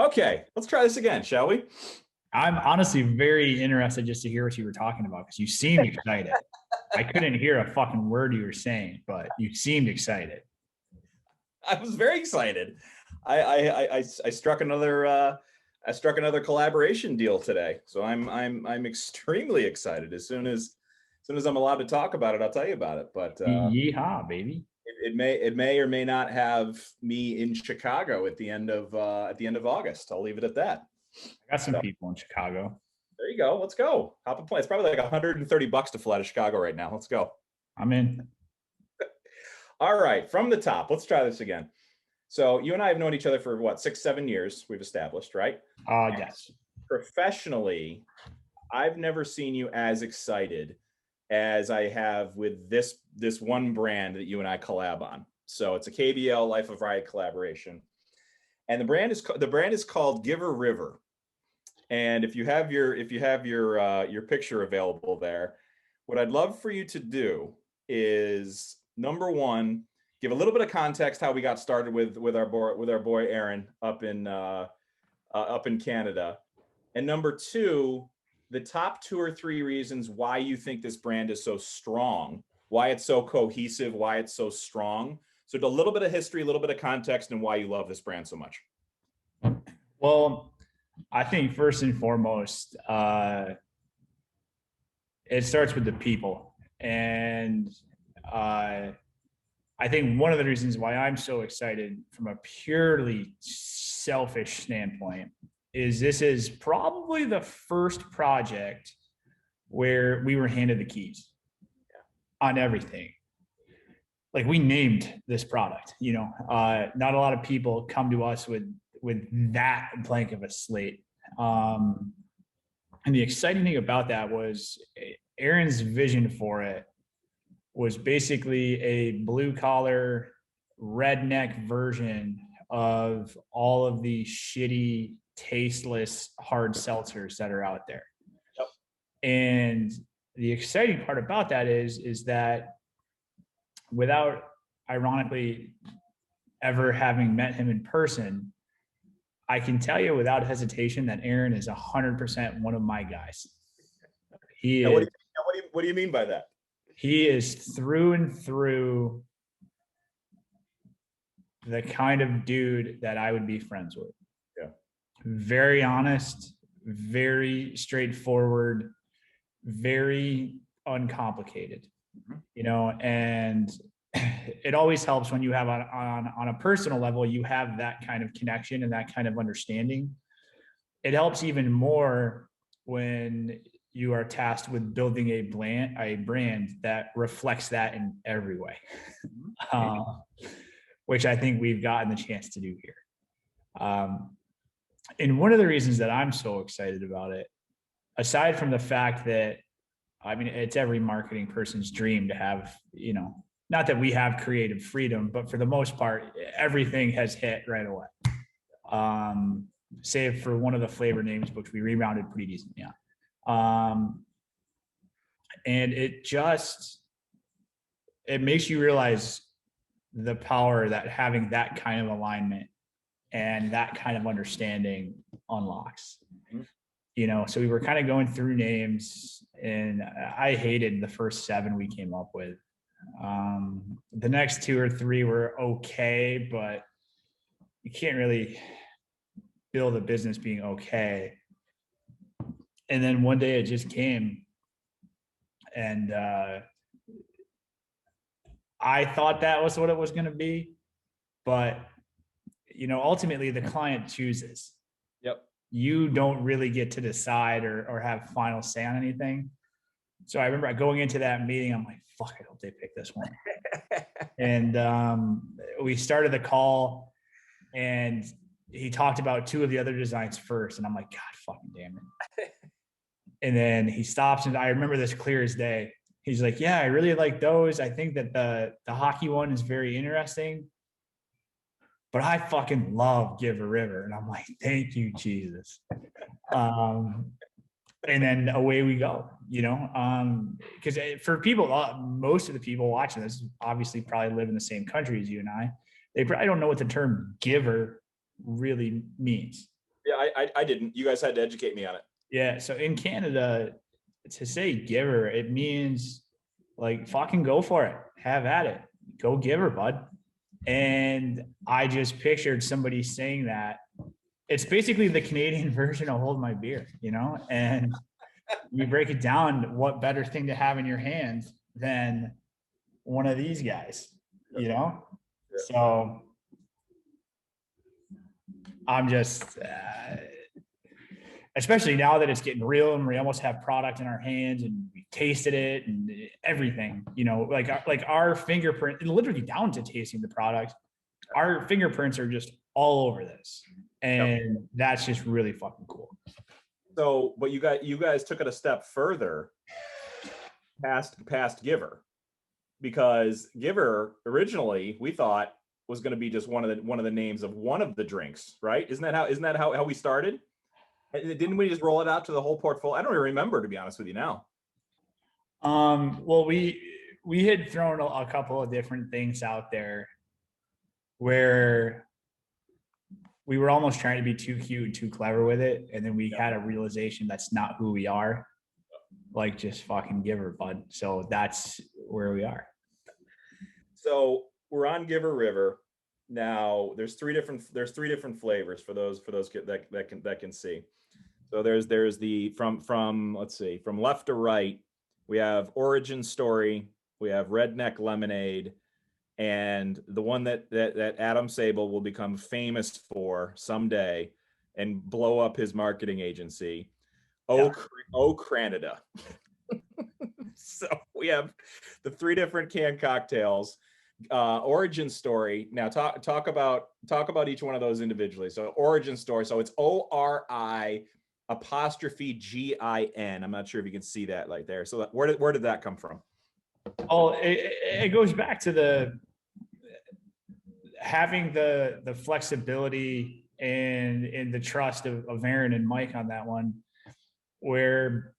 Okay, let's try this again, shall we? I'm honestly very interested just to hear what you were talking about because you seemed excited. I couldn't hear a fucking word you were saying, but you seemed excited. I was very excited. I struck another collaboration deal today, so I'm extremely excited. As soon as I'm allowed to talk about it, I'll tell you about it. But Yeehaw, baby. it may or may not have me in Chicago at the end of August. I'll leave it at that. I got some So people in Chicago. there you go. Let's go. Hop a plane. It's probably like $130 to fly to Chicago right now. Let's go. I'm in. All right, from the top. Let's try this again. So you and I have known each other for what, 6, 7 years, we've established, right? Yes. Professionally, I've never seen you as excited as I have with this one brand that you and I collab on. So it's a KBL Life of Riot collaboration. And the brand is called Giver River. And if you have your picture available there, what I'd love for you to do is, number one, give a little bit of context how we got started with our boy Aaron up in Canada, and number two, the top 2 or 3 reasons why you think this brand is so strong, why it's so cohesive, why it's so strong. So a little bit of history, a little bit of context, and why you love this brand so much. Well, I think first and foremost, it starts with the people. And I think one of the reasons why I'm so excited from a purely selfish standpoint is this is probably the first project where we were handed the keys on everything. Like, we named this product, not a lot of people come to us with that blank of a slate. And the exciting thing about that was Aaron's vision for it was basically a blue collar redneck version of all of the shitty, tasteless hard seltzers that are out there. Yep. And the exciting part about that is that, without ironically ever having met him in person, I can tell you without hesitation that Aaron is 100% one of my guys. He Now, is. what do you mean by that? He is through and through the kind of dude that I would be friends with. Yeah. Very honest, very straightforward, very uncomplicated. And it always helps when you have on a personal level, you have that kind of connection and that kind of understanding. It helps even more when you are tasked with building a brand that reflects that in every way, which I think we've gotten the chance to do here. And one of the reasons that I'm so excited about it, aside from the fact that, I mean, it's every marketing person's dream to have, not that we have creative freedom, but for the most part, everything has hit right away. Save for one of the flavor names, which we rebounded pretty decently on. And it makes you realize the power that having that kind of alignment and that kind of understanding unlocks. So we were kind of going through names, and I hated the first 7 we came up with. The next 2 or 3 were okay, but you can't really build a business being okay. And then one day it just came, and I thought that was what it was going to be, but ultimately the client chooses. Yep. You don't really get to decide or have final say on anything. So I remember going into that meeting, I'm like, fuck, I hope they pick this one. And we started the call, and he talked about 2 of the other designs first. And I'm like, God fucking damn it. And then he stops, and I remember this clear as day. He's like, yeah, I really like those. I think that the hockey one is very interesting, but I fucking love Giver River. And I'm like, thank you, Jesus. And then away we go, because for people, most of the people watching this obviously probably live in the same country as you and I. They probably don't know what the term giver really means. Yeah, I didn't. You guys had to educate me on it. Yeah. So in Canada, to say giver, it means like fucking go for it. Have at it. Go giver, bud. And I just pictured somebody saying that. It's basically the Canadian version of hold my beer, you know? And you break it down, what better thing to have in your hands than one of these guys, you know? Yeah. So I'm just, especially now that it's getting real and we almost have product in our hands and we tasted it and everything, you know, like our fingerprint, literally down to tasting the product, our fingerprints are just all over this. And that's just really fucking cool. So, but you guys took it a step further past Giver, because Giver originally we thought was going to be just one of the names of one of the drinks, right? Isn't that how we started? Didn't we just roll it out to the whole portfolio? I don't even remember, to be honest with you now. Well, we had thrown a couple of different things out there where we were almost trying to be too cute and too clever with it. And then we had a realization that's not who we are. Like, just fucking Giver, bud. So that's where we are. So we're on Giver River. Now there's three different flavors for those that can see. So there's the from let's see, from left to right, we have Origin Story, we have Redneck Lemonade, and the one that Adam Sable will become famous for someday and blow up his marketing agency. Oh, Canada. So we have the three different canned cocktails. Origin Story. Now talk about each one of those individually. So Origin Story. So it's ORI apostrophe GIN. I'm not sure if you can see that right there. So where did that come from? Oh, it goes back to having the flexibility and the trust of Aaron and Mike on that one, where,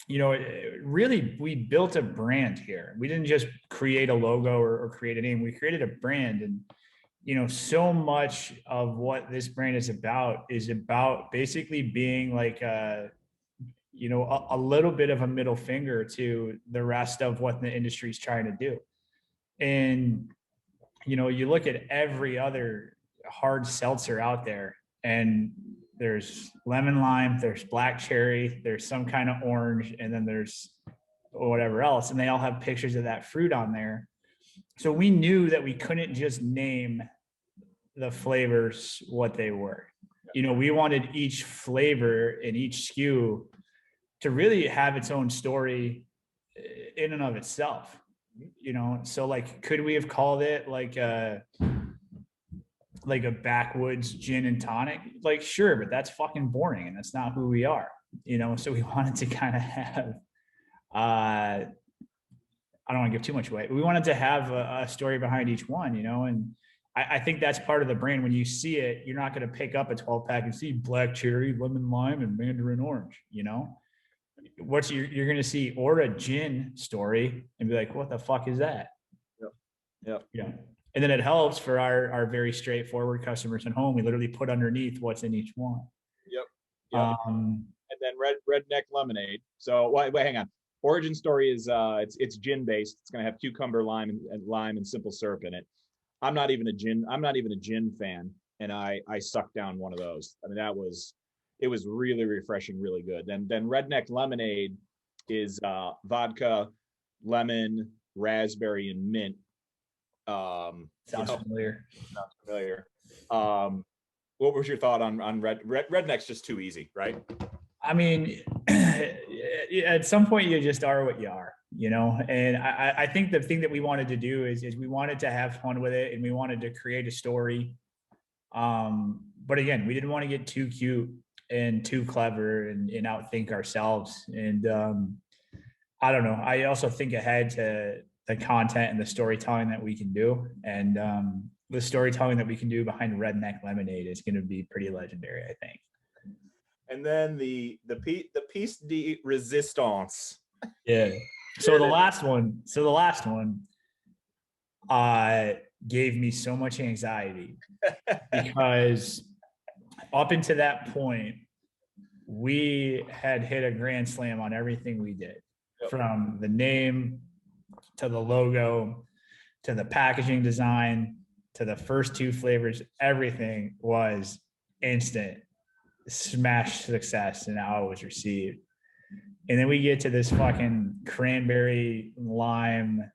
you know, really we built a brand here. We didn't just create a logo or create a name. We created a brand. And, you know, so much of what this brand is about basically being like a little bit of a middle finger to the rest of what the industry is trying to do. And, you know, you look at every other hard seltzer out there, and there's lemon lime, there's black cherry, there's some kind of orange, and then there's whatever else. And they all have pictures of that fruit on there. So we knew that we couldn't just name the flavors what they were. You know, we wanted each flavor and each SKU to really have its own story in and of itself. You know, so like, could we have called it like a backwoods gin and tonic? Like, sure, but that's fucking boring and that's not who we are, you know? So we wanted to kind of have, I don't want to give too much away. We wanted to have a story behind each one, you know? And I think that's part of the brand. When you see it, you're not going to pick up a 12-pack and see black cherry, lemon lime, and mandarin orange, you know? You're going to see Aura gin story and be like, what the fuck is that? Yep. Yeah. And then it helps for our very straightforward customers at home. We literally put underneath what's in each one. Yep. And then Redneck Lemonade. So wait, hang on. Origin Story is it's gin based. It's going to have cucumber, lime and simple syrup in it. I'm not even a gin fan, and I sucked down one of those. I mean, it was really refreshing, really good. Then Redneck Lemonade is vodka, lemon, raspberry, and mint. Sounds familiar. Sounds familiar. What was your thought on Redneck's just too easy, right? I mean, at some point you just are what you are, you know? And I think the thing that we wanted to do is we wanted to have fun with it, and we wanted to create a story. But again, we didn't want to get too cute and too clever and outthink ourselves. And I don't know. I also think ahead to the content and the storytelling that we can do. And the storytelling that we can do behind Redneck Lemonade is going to be pretty legendary, I think. And then the piece de resistance. Yeah. So the last one gave me so much anxiety because up until that point, we had hit a grand slam on everything we did, Yep. from the name to the logo to the packaging design to the first 2 flavors. Everything was instant smash success and how it was received. And then we get to this fucking cranberry lime.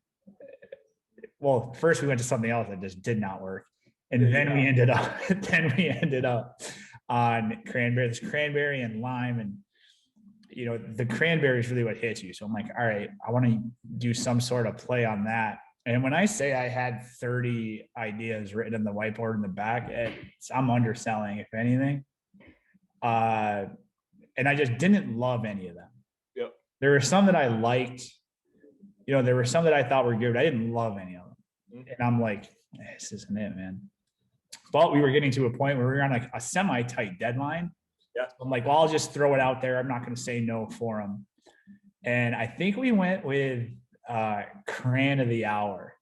Well, first we went to something else that just did not work. And then we ended up on cranberry and lime. And, you know, the cranberry is really what hits you. So I'm like, all right, I want to do some sort of play on that. And when I say I had 30 ideas written in the whiteboard in the back, I'm underselling, if anything. And I just didn't love any of them. Yep. There were some that I liked. You know, there were some that I thought were good. I didn't love any of them. And I'm like, this isn't it, man. But we were getting to a point where we were on like a semi-tight deadline. Yeah. So I'm like, well, I'll just throw it out there. I'm not going to say no for them. And I think we went with Cran of the Hour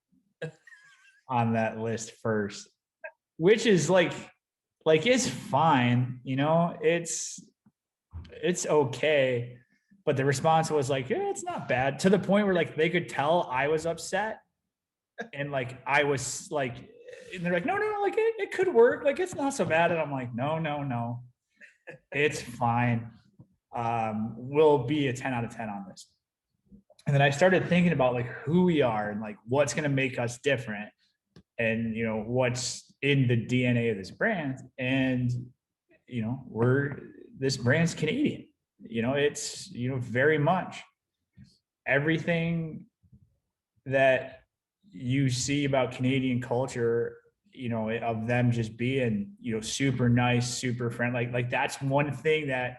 on that list first, which is like it's fine, you know, it's okay. But the response was like, yeah, it's not bad, to the point where like they could tell I was upset. And like I was like, and they're like, no, like it could work, like it's not so bad. And I'm like, no, it's fine. We'll be a 10 out of 10 on this. And then I started thinking about like who we are and like what's going to make us different, and you know what's in the DNA of this brand. And you know, this brand's Canadian. You know, it's, you know, very much everything that you see about Canadian culture, you know, of them just being, you know, super nice, super friendly. Like that's one thing that,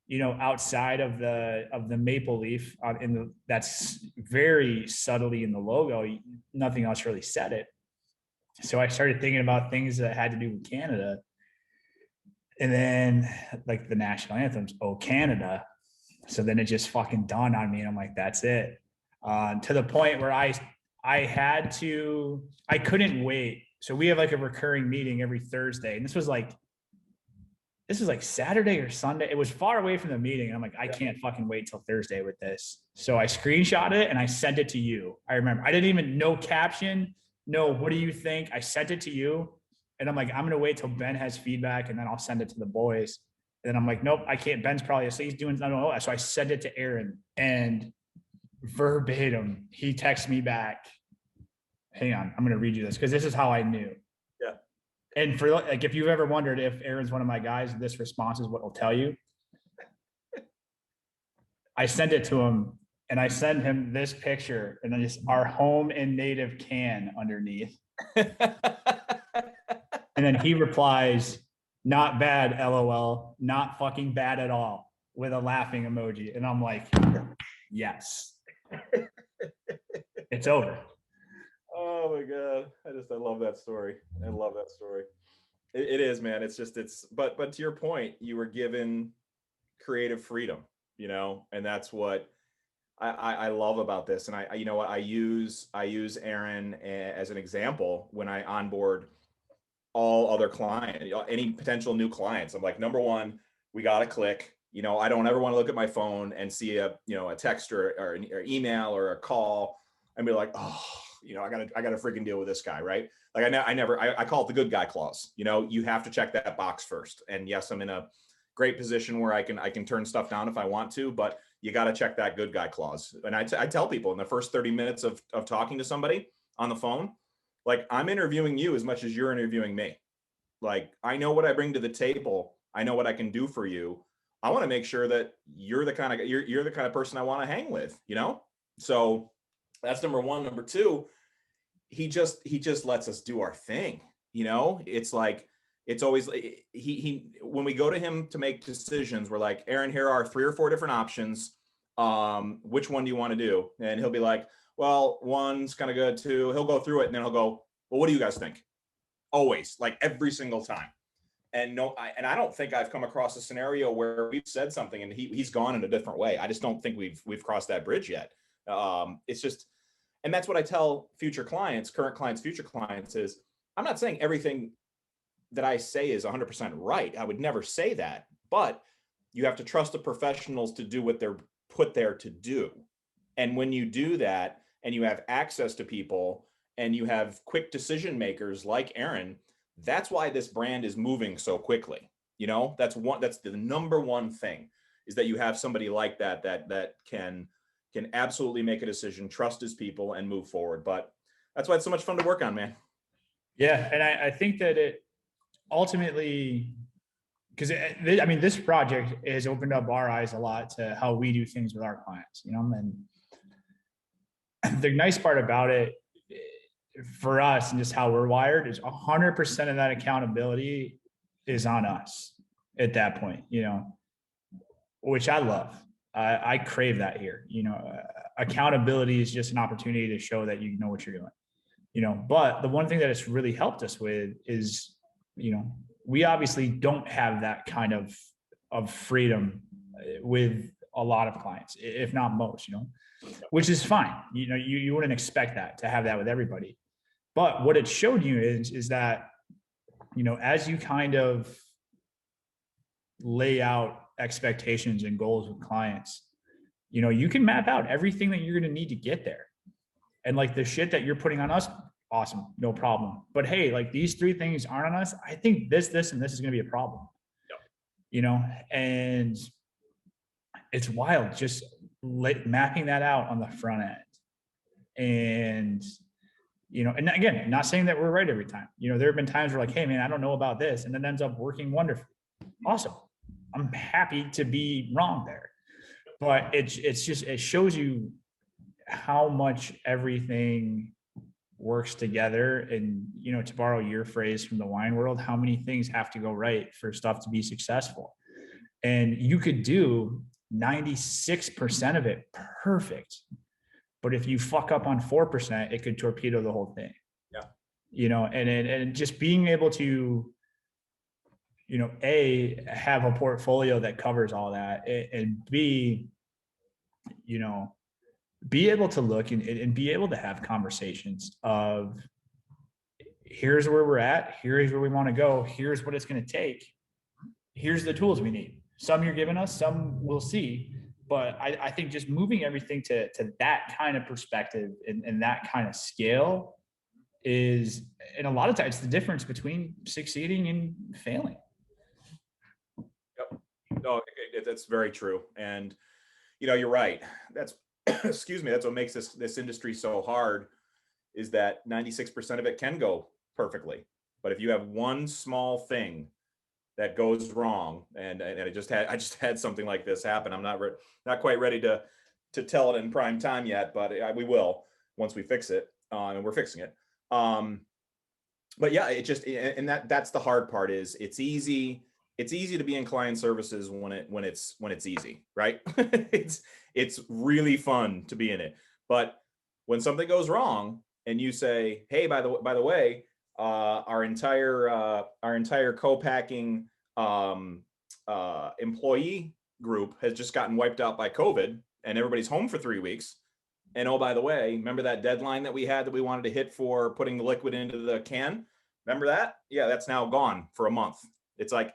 you know, outside of the maple leaf that's very subtly in the logo, nothing else really said it. So I started thinking about things that had to do with Canada. And then like the national anthems, "Oh Canada." So then it just fucking dawned on me, and I'm like, that's it. To the point where I couldn't wait. So we have like a recurring meeting every Thursday. And this was like Saturday or Sunday. It was far away from the meeting. And I'm like, I can't fucking wait till Thursday with this. So I screenshot it and I sent it to you. I remember I didn't even know caption. No, what do you think? I sent it to you. And I'm like, I'm going to wait till Ben has feedback and then I'll send it to the boys. And then I'm like, nope, I can't. Ben's probably asleep. He's doing, I don't know. So I sent it to Aaron, and verbatim, he texted me back. Hang on, I'm going to read you this because this is how I knew. Yeah. And for like, if you've ever wondered if Aaron's one of my guys, this response is what will tell you. I sent it to him, and I sent him this picture, and then just our home and native can underneath. And then he replies, "Not bad, LOL. Not fucking bad at all," with a laughing emoji. And I'm like, yes, it's over. Oh my God. I love that story. I love that story. It is, man. But to your point, you were given creative freedom, you know, and that's what I love about this. And you know what, I use Aaron as an example when I onboard all other clients, any potential new clients. I'm like, number one, we got to click. You know, I don't ever want to look at my phone and see a text or an email or a call and be like, oh, you know, I gotta freaking deal with this guy, right? Like I call it the good guy clause. You know, you have to check that box first. And yes, I'm in a great position where I can turn stuff down if I want to, but you got to check that good guy clause. And I tell people in the first 30 minutes of talking to somebody on the phone, like, I'm interviewing you as much as you're interviewing me. Like, I know what I bring to the table. I know what I can do for you. I want to make sure that you're the kind of person I want to hang with, you know? So that's number one. Number two, he just lets us do our thing. You know, it's like, it's always, he when we go to him to make decisions, we're like, Aaron, here are 3 or 4 different options. Which one do you want to do? And he'll be like, well, one's kind of good too. He'll go through it and then he'll go, well, what do you guys think? Always, like every single time. And I don't think I've come across a scenario where we've said something and he's gone in a different way. I just don't think we've crossed that bridge yet. It's just, and that's what I tell future clients, current clients, future clients, is I'm not saying everything that I say is 100% right. I would never say that, but you have to trust the professionals to do what they're put there to do. And when you do that and you have access to people and you have quick decision makers like Aaron, that's why this brand is moving so quickly. You know, that's the number one thing, is that you have somebody like that can absolutely make a decision, trust his people, and move forward. But that's why it's so much fun to work on, man. Yeah. And I think that it ultimately, because I mean, this project has opened up our eyes a lot to how we do things with our clients, you know, and the nice part about it for us and just how we're wired is 100% of that accountability is on us at that point, you know, which I love. I crave that here. You know, accountability is just an opportunity to show that you know what you're doing, you know. But the one thing that it's really helped us with is, you know, we obviously don't have that kind of freedom with a lot of clients, if not most, you know, which is fine. You know, you wouldn't expect that to have that with everybody. But what it showed you is that, you know, as you kind of lay out expectations and goals with clients, you know, you can map out everything that you're going to need to get there. And like the shit that you're putting on us, awesome, no problem. But hey, like these three things aren't on us. I think this, and this is going to be a problem. Yep. You know, and it's wild just mapping that out on the front end. And, you know, and again, not saying that we're right every time. You know, there have been times where like, hey man, I don't know about this, and then ends up working wonderfully. Awesome. I'm happy to be wrong there. But it's just, it shows you how much everything works together. And, you know, to borrow your phrase from the wine world, how many things have to go right for stuff to be successful. And you could do 96% of it perfect. But if you fuck up on 4%, it could torpedo the whole thing. Yeah. You know, and just being able to, you know, A, have a portfolio that covers all that, and B, you know, be able to look and be able to have conversations of, here's where we're at, here's where we want to go, here's what it's going to take, here's the tools we need. Some you're giving us, some we'll see. But I think just moving everything to that kind of perspective and that kind of scale is, and a lot of times, the difference between succeeding and failing. Yep. No, that's very true. And, you know, you're right. That's, excuse me, that's what makes this industry so hard, is that 96% of it can go perfectly. But if you have one small thing that goes wrong, and I just had something like this happen. I'm not quite ready to tell it in prime time yet, but we will once we fix it, and we're fixing it. But yeah, it just, and that's the hard part, is it's easy to be in client services when it's easy, right? it's really fun to be in it. But when something goes wrong and you say, hey, by the way, our entire co-packing employee group has just gotten wiped out by COVID, and everybody's home for 3 weeks. And oh, by the way, remember that deadline that we had that we wanted to hit for putting the liquid into the can? Remember that? Yeah, that's now gone for a month. It's like,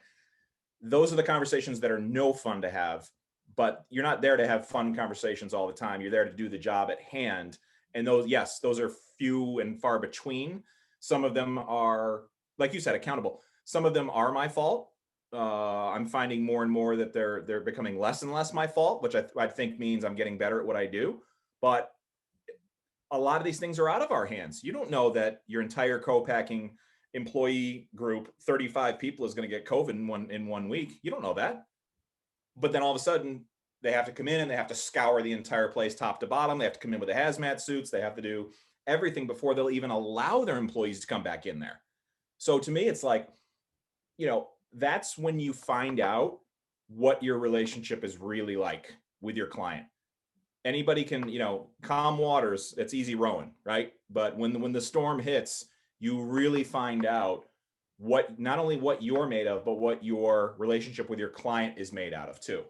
those are the conversations that are no fun to have, but you're not there to have fun conversations all the time. You're there to do the job at hand. And those are few and far between. Some of them are, like you said, accountable. Some of them are my fault. I'm finding more and more that they're becoming less and less my fault, which I think means I'm getting better at what I do. But a lot of these things are out of our hands. You don't know that your entire co-packing employee group, 35 people, is going to get COVID in one week. You don't know that. But then all of a sudden, they have to come in and they have to scour the entire place top to bottom. They have to come in with the hazmat suits. They have to do everything before they'll even allow their employees to come back in there. So to me, it's like, you know, that's when you find out what your relationship is really like with your client. Anybody can, you know, calm waters, that's easy rowing, right? But when the storm hits, you really find out not only what you're made of, but what your relationship with your client is made out of too.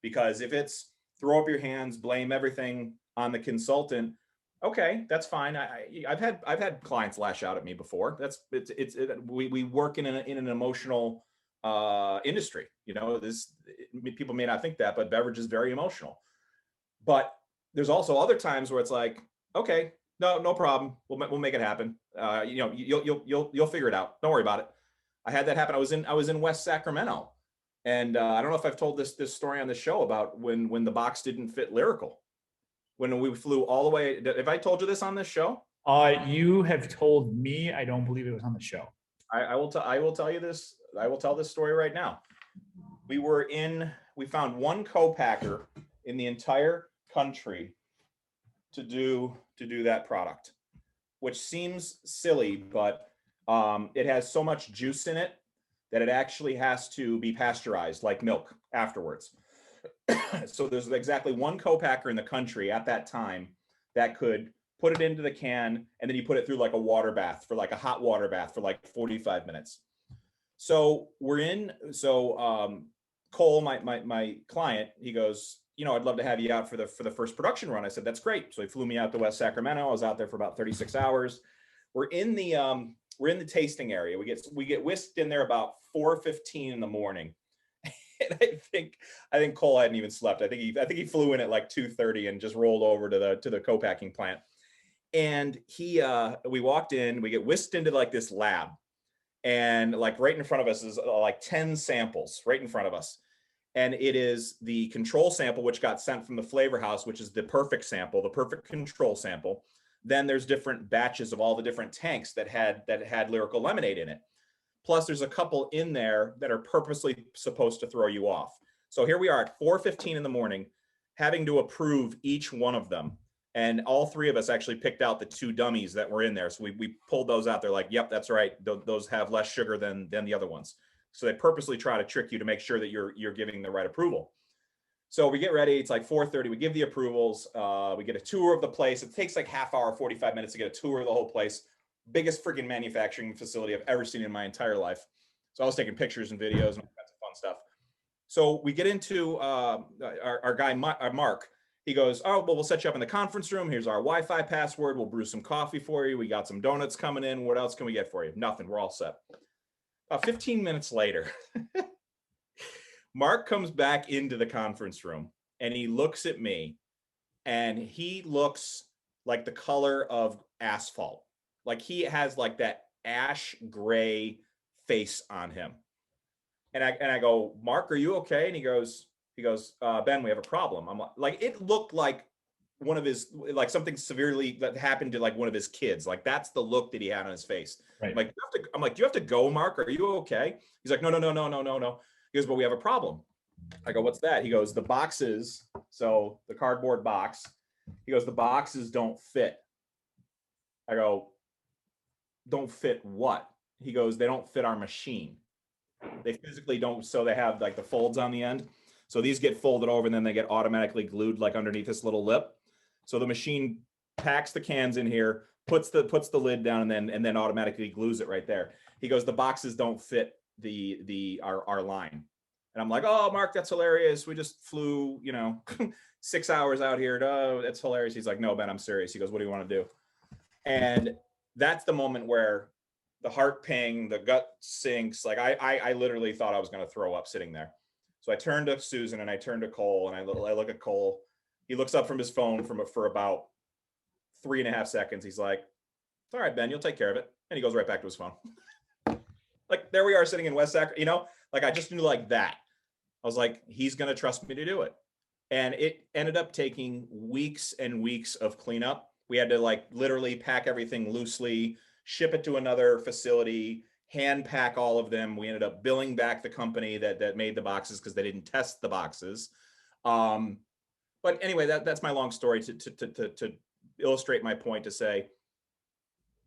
Because if it's throw up your hands, blame everything on the consultant, Okay, that's fine. I've had clients lash out at me before. We work in an emotional industry. You know, people may not think that, but beverage is very emotional. But there's also other times where it's like, okay, no problem. We'll make it happen. You know, you'll figure it out. Don't worry about it. I had that happen. I was in West Sacramento, and I don't know if I've told this story on the show about when the box didn't fit Lyrical when we flew all the way. Have I told you this on this show? You have told me, I don't believe it was on the show. I will tell you this. I will tell this story right now. We found one co-packer in the entire country to do that product, which seems silly, but it has so much juice in it that it actually has to be pasteurized like milk afterwards. So there's exactly one co-packer in the country at that time that could put it into the can, and then you put it through like a water bath for like a hot water bath for like 45 minutes. So Cole, my client, he goes, you know, I'd love to have you out for the first production run. I said, that's great. So he flew me out to West Sacramento. I was out there for about 36 hours. We're in the tasting area. We get whisked in there about 4:15 in the morning. And I think Cole hadn't even slept. I think he flew in at like 2:30 and just rolled over to the co-packing plant. And we walked in, we get whisked into like this lab, and like right in front of us is like 10 samples right in front of us. And it is the control sample, which got sent from the flavor house, which is the perfect sample, the perfect control sample. Then there's different batches of all the different tanks that had Lyrical Lemonade in it. Plus there's a couple in there that are purposely supposed to throw you off. So here we are at 4:15 in the morning, having to approve each one of them. And all three of us actually picked out the two dummies that were in there. So we pulled those out. They're like, yep, that's right. Those have less sugar than the other ones. So they purposely try to trick you to make sure that you're giving the right approval. So we get ready. It's like 4:30. We give the approvals. We get a tour of the place. It takes like half hour, 45 minutes to get a tour of the whole place. Biggest freaking manufacturing facility I've ever seen in my entire life. So I was taking pictures and videos and all kinds of fun stuff. So we get into our guy, Mark. He goes, oh, well, we'll set you up in the conference room. Here's our Wi-Fi password. We'll brew some coffee for you. We got some donuts coming in. What else can we get for you? Nothing. We're all set. About 15 minutes later, Mark comes back into the conference room and he looks at me, and he looks like the color of asphalt. Like he has like that ash gray face on him. And I go, Mark, are you okay? And he goes, Ben, we have a problem. I'm like, it looked like one of his, like something severely that happened to like one of his kids. Like that's the look that he had on his face. Right. I'm like, do you have to go, Mark? Are you okay? He's like, no. He goes, but we have a problem. I go, what's that? He goes, the boxes. So the cardboard box. He goes, the boxes don't fit. I go, don't fit what? He goes, they don't fit our machine. They physically don't. So they have like the folds on the end. So these get folded over and then they get automatically glued like underneath this little lip. So the machine packs the cans in here, puts the lid down, and then automatically glues it right there. He goes, the boxes don't fit our line. And I'm like, oh, Mark, that's hilarious. We just flew, 6 hours out here. Oh, that's hilarious. He's like, no, Ben, I'm serious. He goes, what do you want to do? And that's the moment where the heart ping, the gut sinks. Like I literally thought I was going to throw up sitting there. So I turned to Susan and I turned to Cole, and I look at Cole. He looks up from his phone for about 3.5 seconds. He's like, it's all right, Ben, you'll take care of it. And he goes right back to his phone. Like there we are sitting in West Sacramento, like I just knew like that. I was like, he's going to trust me to do it. And it ended up taking weeks and weeks of cleanup. We had to like literally pack everything loosely, ship it to another facility, hand pack all of them. We ended up billing back the company that made the boxes because they didn't test the boxes. But anyway, that's my long story to illustrate my point, to say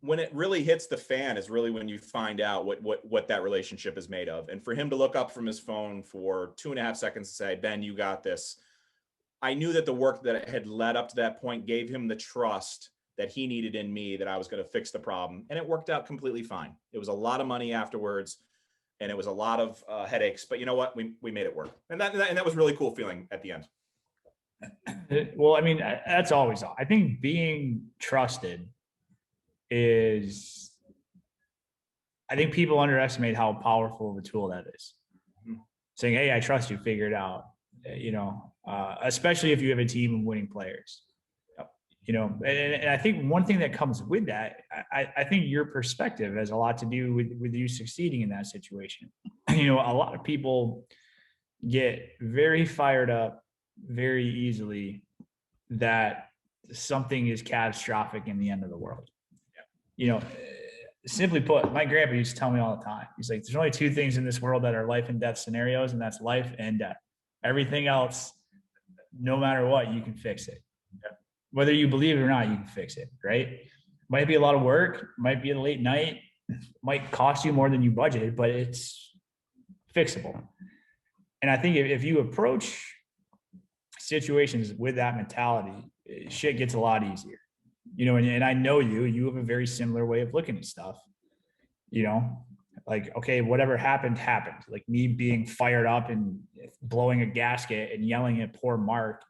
when it really hits the fan is really when you find out what that relationship is made of. And for him to look up from his phone for 2.5 seconds to say, Ben, you got this. I knew that the work that had led up to that point gave him the trust that he needed in me, that I was going to fix the problem. And it worked out completely fine. It was a lot of money afterwards, and it was a lot of headaches, but you know what? We made it work. And that was really cool feeling at the end. Well, I mean, that's always, I think being trusted is, I think people underestimate how powerful of a tool that is. Mhm. Saying, "Hey, I trust you, figure it out." Especially if you have a team of winning players. And I think one thing that comes with that, I think your perspective has a lot to do with you succeeding in that situation. A lot of people get very fired up very easily that something is catastrophic in the end of the world. You know, simply put, my grandpa used to tell me all the time. He's like, "There's only two things in this world that are life and death scenarios, and that's life and death. Everything else, no matter what, you can fix it. Whether you believe it or not, you can fix it, right? Might be a lot of work, might be a late night, might cost you more than you budgeted, but it's fixable." And I think if you approach situations with that mentality, shit gets a lot easier. And I know you have a very similar way of looking at stuff. You know, like, okay, whatever happened, happened. Like me being fired up and blowing a gasket and yelling at poor Mark,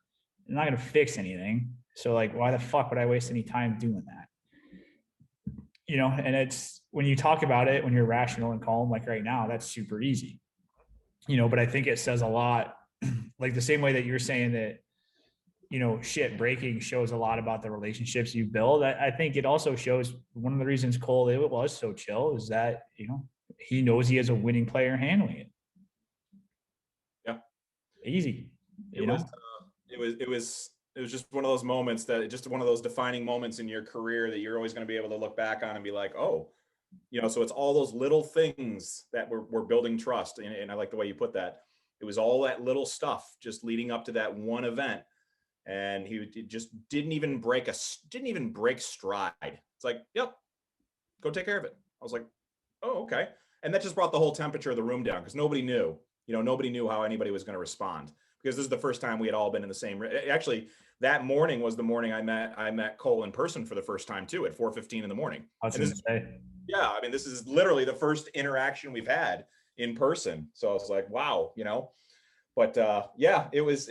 I'm not going to fix anything. So, like, why the fuck would I waste any time doing that? And it's when you talk about it, when you're rational and calm, like right now, that's super easy. But I think it says a lot, like the same way that you're saying that, shit breaking shows a lot about the relationships you build. I think it also shows one of the reasons Cole it was so chill is that, he knows he has a winning player handling it. Yeah. Easy. It was just one of those moments just one of those defining moments in your career that you're always going to be able to look back on and be like, oh, so it's all those little things that we're building trust. And I like the way you put that. It was all that little stuff just leading up to that one event. And he just didn't even break stride. It's like, yep, go take care of it. I was like, oh, okay. And that just brought the whole temperature of the room down because nobody knew how anybody was going to respond, because this is the first time we had all been in the same. Actually, that morning was the morning I met Cole in person for the first time too, at 4:15 in the morning. I was going to say. Yeah, I mean, this is literally the first interaction we've had in person. So I was like, wow, But yeah, it was.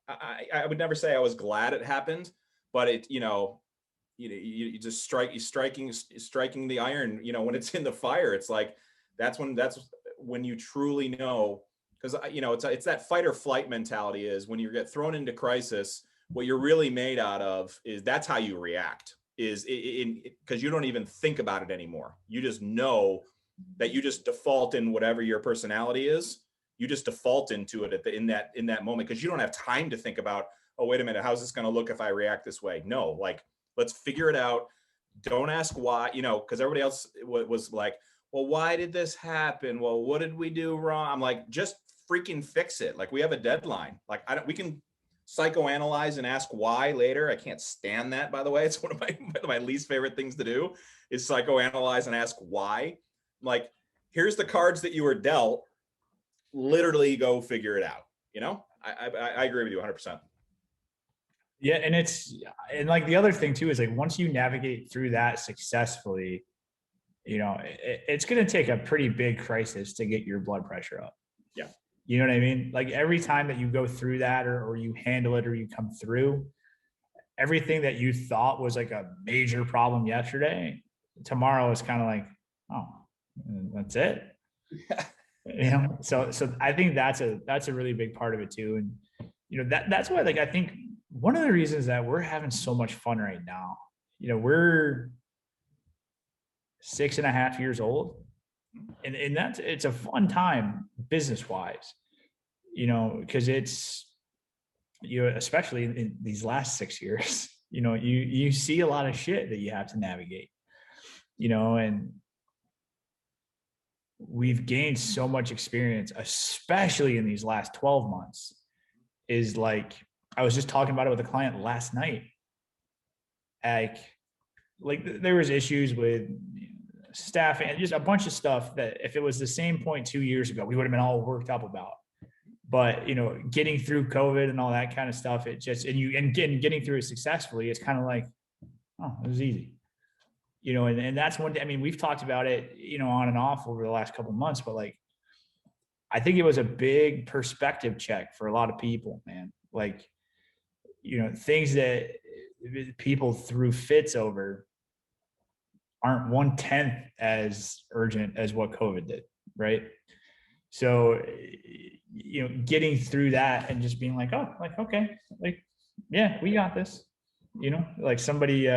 I would never say I was glad it happened, but it, you just striking the iron. When it's in the fire, it's like that's when you truly know, because it's that fight or flight mentality. Is when you get thrown into crisis, what you're really made out of is that's how you react. Is because you don't even think about it anymore. You just know that you just default in whatever your personality is. You just default into it in that moment, because you don't have time to think about, oh, wait a minute, how's this going to look if I react this way? No, like, let's figure it out. Don't ask why, because everybody else was like, well, why did this happen? Well, what did we do wrong? I'm like, just freaking fix it. Like, we have a deadline. Like, we can psychoanalyze and ask why later. I can't stand that, by the way. It's one of my least favorite things to do is psychoanalyze and ask why. Like, here's the cards that you were dealt. Literally go figure it out. I agree with you 100%. Yeah. And like the other thing too, is like, once you navigate through that successfully, it's going to take a pretty big crisis to get your blood pressure up. Yeah. You know what I mean? Like every time that you go through that or you handle it or you come through, everything that you thought was like a major problem yesterday, tomorrow is kind of like, oh, that's it. So I think that's a really big part of it too. And that's why, like, I think one of the reasons that we're having so much fun right now, we're 6.5 years old, and it's a fun time business wise, because it's, especially in these last 6 years, you see a lot of shit that you have to navigate, and we've gained so much experience, especially in these last 12 months. Is like, I was just talking about it with a client last night. Like there was issues with staffing and just a bunch of stuff that if it was the same point 2 years ago, we would have been all worked up about. But getting through COVID and all that kind of stuff, it just getting through it successfully, it's kind of like, oh, it was easy. And that's one thing. I mean, we've talked about it, on and off over the last couple of months, but like, I think it was a big perspective check for a lot of people, man. Like, things that people threw fits over aren't 1/10 as urgent as what COVID did, right? So, getting through that and just being like, oh, like, okay, like, yeah, we got this, like somebody,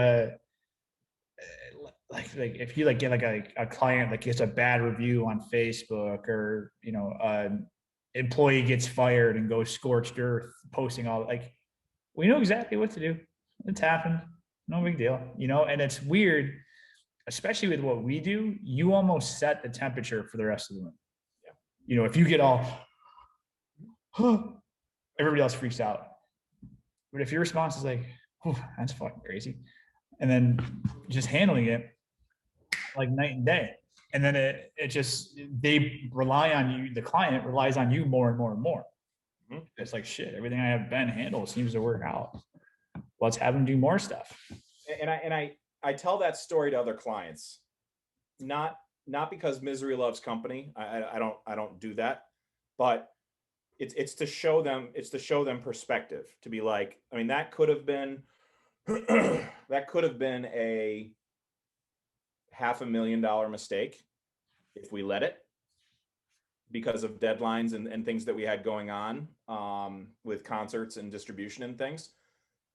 like if you like get like a client that gets a bad review on Facebook, or, an employee gets fired and goes scorched earth posting all, like, we know exactly what to do. It's happened. No big deal, and it's weird, especially with what we do, you almost set the temperature for the rest of the room. If you get all, everybody else freaks out. But if your response is like, that's fucking crazy, and then just handling it like night and day, and then it just, they rely on you, the client relies on you more and more and more. It's like, shit, everything I have Ben handle seems to work out. Let's have them do more stuff. And I tell that story to other clients, not because misery loves company. I don't do that, but it's to show them perspective, to be like, I mean, that could have been a $500,000 mistake if we let it, because of deadlines and things that we had going on, with concerts and distribution and things,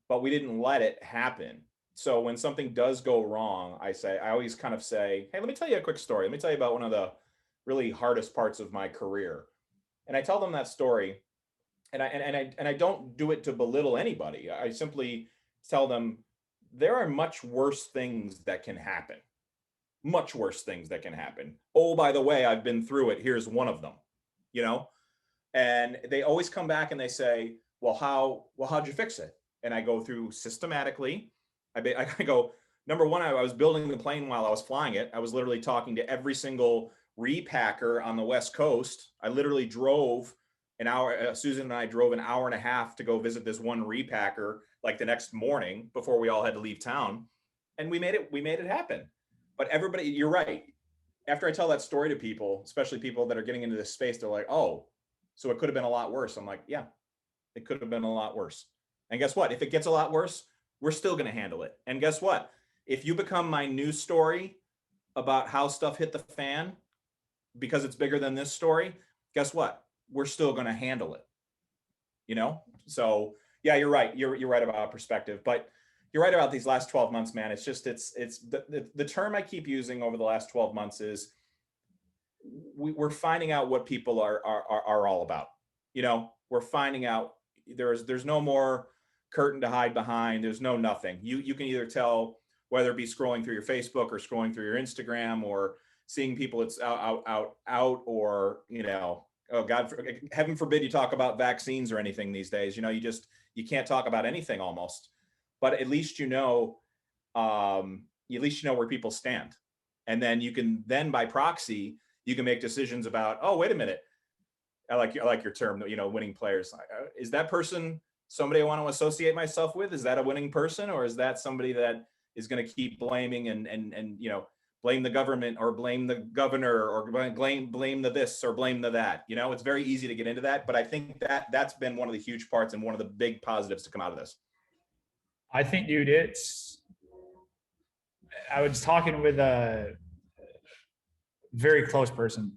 but we didn't let it happen. So when something does go wrong, I always kind of say, hey, let me tell you a quick story. Let me tell you about one of the really hardest parts of my career. And I tell them that story, and I don't do it to belittle anybody. I simply tell them there are much worse things that can happen. Much worse things that can happen. Oh, by the way, I've been through it. Here's one of them, And they always come back and they say, well, how'd you fix it? And I go through systematically. I go, number one, I was building the plane while I was flying it. I was literally talking to every single repacker on the West Coast. I literally drove an hour. Susan and I drove an hour and a half to go visit this one repacker, like the next morning before we all had to leave town. And we made it happen. But everybody, you're right. After I tell that story to people, especially people that are getting into this space, they're like, oh, so it could have been a lot worse. I'm like, yeah, it could have been a lot worse. And guess what? If it gets a lot worse, we're still going to handle it. And guess what? If you become my news story about how stuff hit the fan because it's bigger than this story, guess what? We're still going to handle it. So yeah, you're right. You're right about perspective, but you're right about these last 12 months, man. It's just, it's the term I keep using over the last 12 months is we're finding out what people are all about. We're finding out there's no more curtain to hide behind. There's no nothing. You can either tell, whether it be scrolling through your Facebook or scrolling through your Instagram or seeing people it's out or, oh God, heaven forbid you talk about vaccines or anything these days. You can't talk about anything almost, but at least where people stand. And then you can, by proxy, you can make decisions about, oh, wait a minute. I like your term, winning players. Is that person somebody I want to associate myself with? Is that a winning person, or is that somebody that is going to keep blaming and blame the government or blame the governor or blame the this or blame the that? It's very easy to get into that, but I think that's been one of the huge parts and one of the big positives to come out of this. I think, dude, I was talking with a very close person,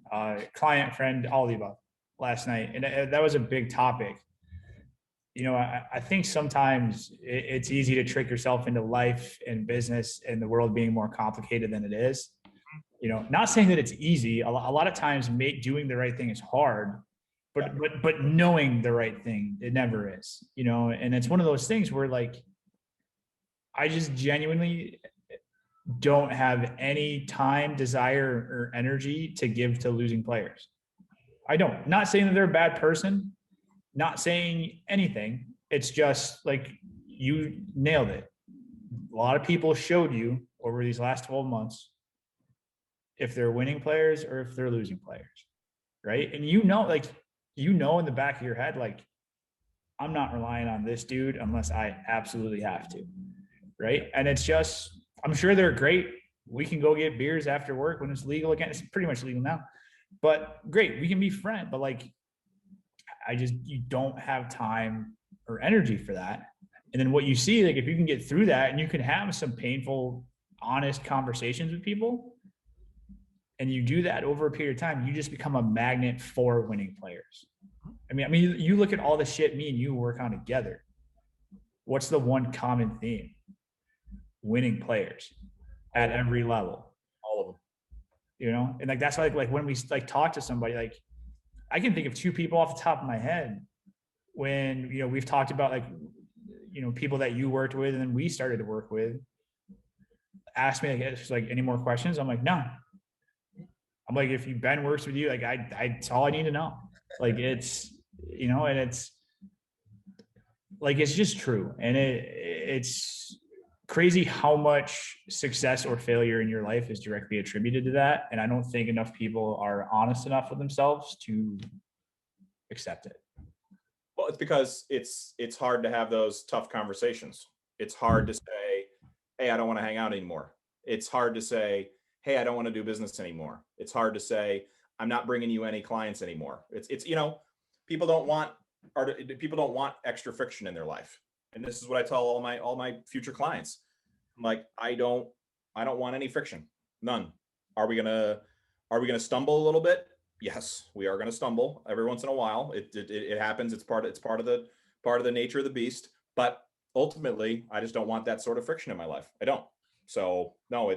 client, friend, all the above, last night, and that was a big topic. I think sometimes it's easy to trick yourself into life and business and the world being more complicated than it is. Not saying that it's easy. A lot of times doing the right thing is hard, but knowing the right thing, it never is, and it's one of those things where, like, I just genuinely don't have any time, desire, or energy to give to losing players. I don't. Not saying that they're a bad person, not saying anything. It's just like, you nailed it. A lot of people showed you over these last 12 months if they're winning players or if they're losing players, right? And in the back of your head, like, I'm not relying on this dude unless I absolutely have to, right? And it's just, I'm sure they're great. We can go get beers after work when it's legal again. It's pretty much legal now, but great, we can be friends. But like, you don't have time or energy for that And then what you see, like if you can get through that and you can have some painful, honest conversations with people, and you do that over a period of time, you just become a magnet for winning players. I mean, you look at all the shit me and you work on together. What's the one common theme? Winning players at every level. All of them. You know, and like that's like when we like talk to somebody, like I can think of 2 people off the top of my head when, you know, we've talked about like, you know, people that you worked with and then we started to work with, ask me like any more questions. I'm like, no. I'm like, if Ben works with you, like it's all I need to know. Like it's, you know, and it's like, it's just true. And it's crazy how much success or failure in your life is directly attributed to that. And I don't think enough people are honest enough with themselves to accept it. Well, it's because it's hard to have those tough conversations. It's hard to say, hey, I don't want to hang out anymore. It's hard to say, hey, I don't want to do business anymore. It's hard to say, I'm not bringing you any clients anymore. It's you know, people don't want extra friction in their life. And this is what I tell all my future clients. I'm like, I don't want any friction. None. Are we gonna stumble a little bit? Yes, we are going to stumble every once in a while. It happens. It's part of the nature of the beast. But ultimately, I just don't want that sort of friction in my life. I don't. So no,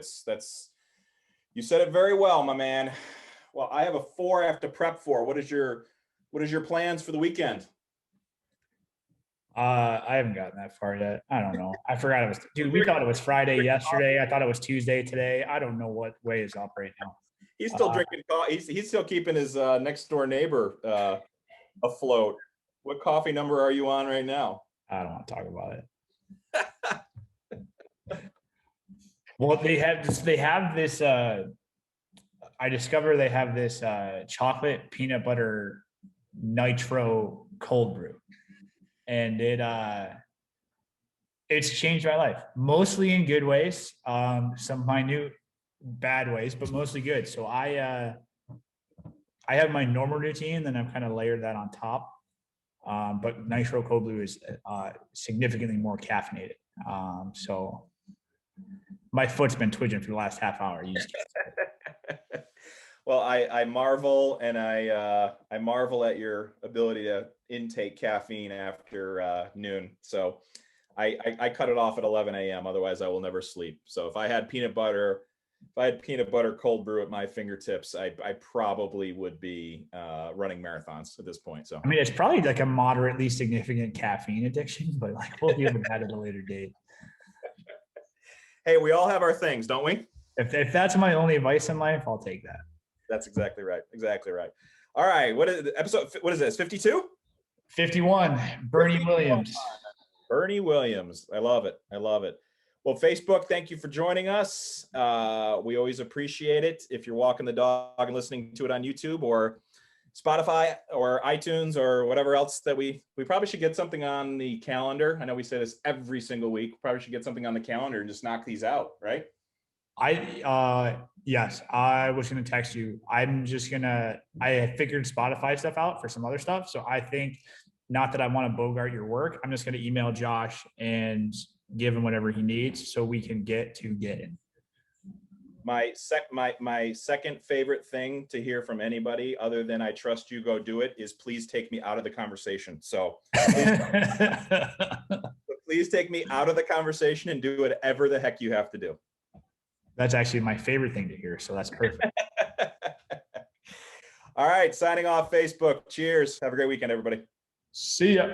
you said it very well, my man. Well, I have a 4 I have to prep for. What is your plans for the weekend? I haven't gotten that far yet. I don't know. I forgot it was, dude, we thought it was Friday yesterday. I thought it was Tuesday today. I don't know what way is up right now. He's still drinking coffee. He's still keeping his next door neighbor afloat. What coffee number are you on right now? I don't want to talk about it. Well, they have this, I discovered they have this chocolate peanut butter nitro cold brew. And it's changed my life, mostly in good ways, some minute bad ways, but mostly good. So I have my normal routine, then I've kind of layered that on top. But nitro cold brew is significantly more caffeinated. So my foot's been twitching for the last half hour. You just Well, I marvel, and I marvel at your ability to intake caffeine after noon. So I cut it off at 11 a.m. Otherwise, I will never sleep. So if I had peanut butter cold brew at my fingertips, I probably would be running marathons at this point. So I mean, it's probably like a moderately significant caffeine addiction, but like we'll deal with that at a later date. Hey, we all have our things, don't we? If that's my only advice in life, I'll take that. That's exactly right. Exactly right. All right. What is the episode? What is this? 52? 51. Bernie Williams. Bernie Williams. I love it. I love it. Well, Facebook, thank you for joining us. We always appreciate it. If you're walking the dog and listening to it on YouTube or Spotify or iTunes or whatever else that we probably should get something on the calendar. I know we say this every single week. Probably should get something on the calendar and just knock these out, right? Yes, I was going to text you. I had figured Spotify stuff out for some other stuff. So I think, not that I want to bogart your work, I'm just going to email Josh and give him whatever he needs so we can get to getting. My second favorite thing to hear from anybody other than I trust you, go do it, is please take me out of the conversation. So please take me out of the conversation and do whatever the heck you have to do. That's actually my favorite thing to hear. So that's perfect. All right. Signing off Facebook. Cheers. Have a great weekend, everybody. See ya.